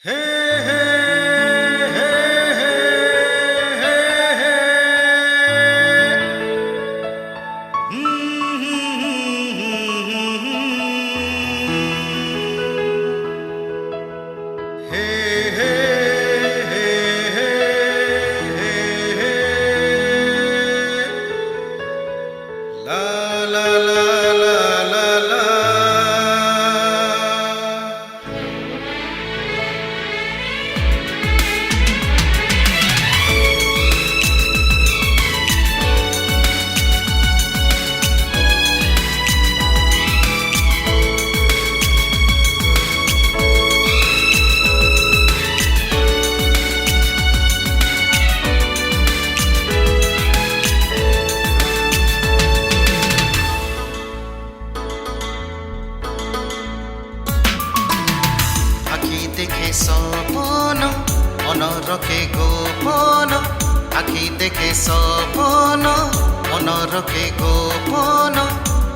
हे हे हे हे हे ला ला ला ला ला ला देखे सपन मन रखे गोपन आखि देखे सपन मन रखे गोपन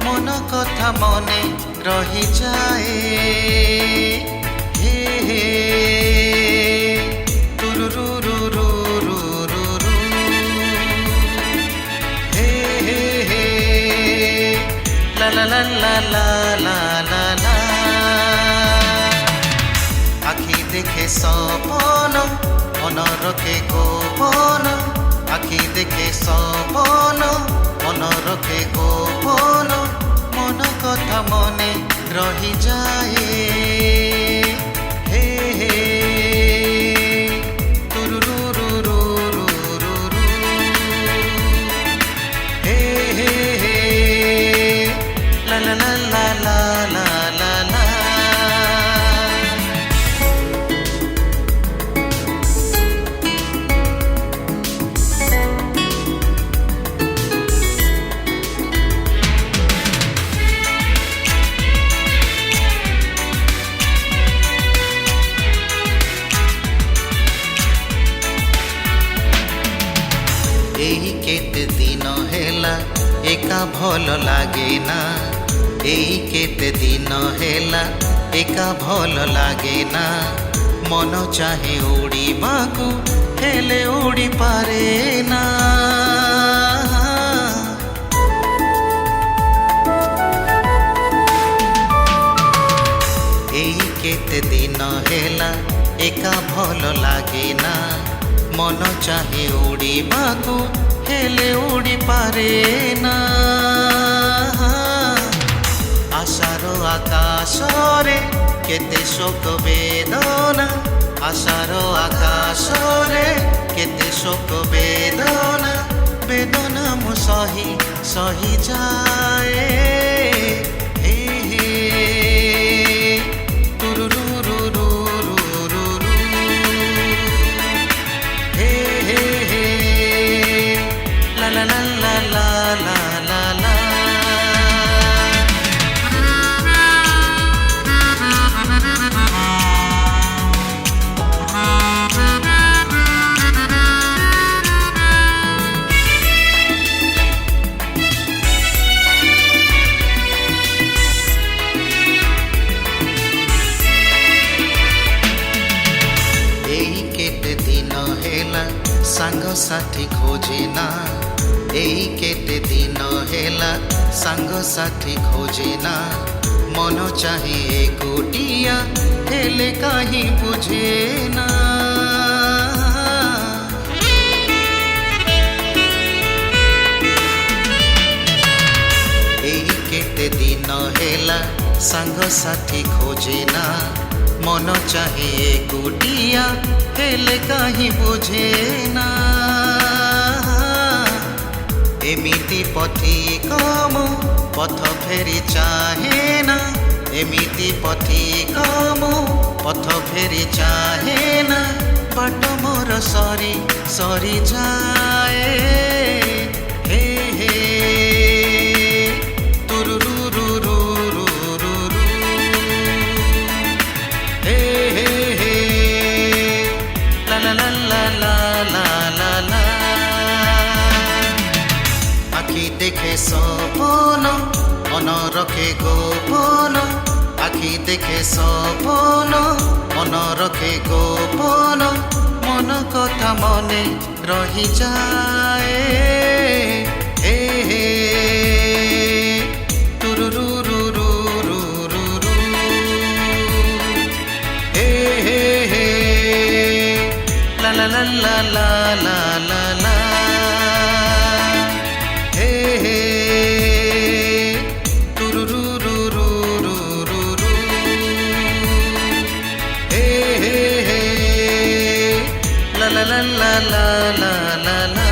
मन कथा मने रही जाए हे हे तुरुरुरुरुरुरुरु हे हे हे ला ला ला ला ला ला ला ला आखि देखे सपन मन रखे गोपन आखि देखे सपन मन रखे गोपन मन कथा मने रही जाए हे हे तुरुरुरुरुरुरु हे हे हे ला ला ला ला ला ला ला ला एही केते दिन हेला एका भल लागे ना एही केते दिन हेला एका भल लागे ना मन चाहे उड़ीबाकू हेले उड़ी पारे ना एही केते दिन हेला एका भल लागे ना मन चाहे उड़ीबाकू हेले उड़ी पारे ना आशार आकाश रे केते शोक वेदना आशार आकाश रे केते शोक वेदना वेदना मु सही सही जाए हे हे la la la la la la la एही केते दिन हेला सांग साथी खोजे ना एही केते दिन हेला सांग साथी खोजे ना मन चाहे एकुटिया हेले काहे बुझे ना एही केते दिन हेला सांग साथी खोजे ना मन चाहे एकुटिया हेले काहे बुझे ना एमिति पथी कम पथ फेरी चाहे ना एमिति पथी कम पथ फेरी चाहे ना बाट मोर सरी सरी जाए हे हे तुरुरुरुरुरुरु हे हे हे ला ला ला ला ला ला ला ला आखि देखे सपन मन रखे गोपन आखि देखे सपन মন রখে গোপন মন কথা মনে রহি যায় হে হে তুরুরুরুরুরুরু হে হে হে লা লা লা লা লা লা লা লা হে হে তুরুরুরুরুরুরু হে হে হে লা লা লা লা লা লা লা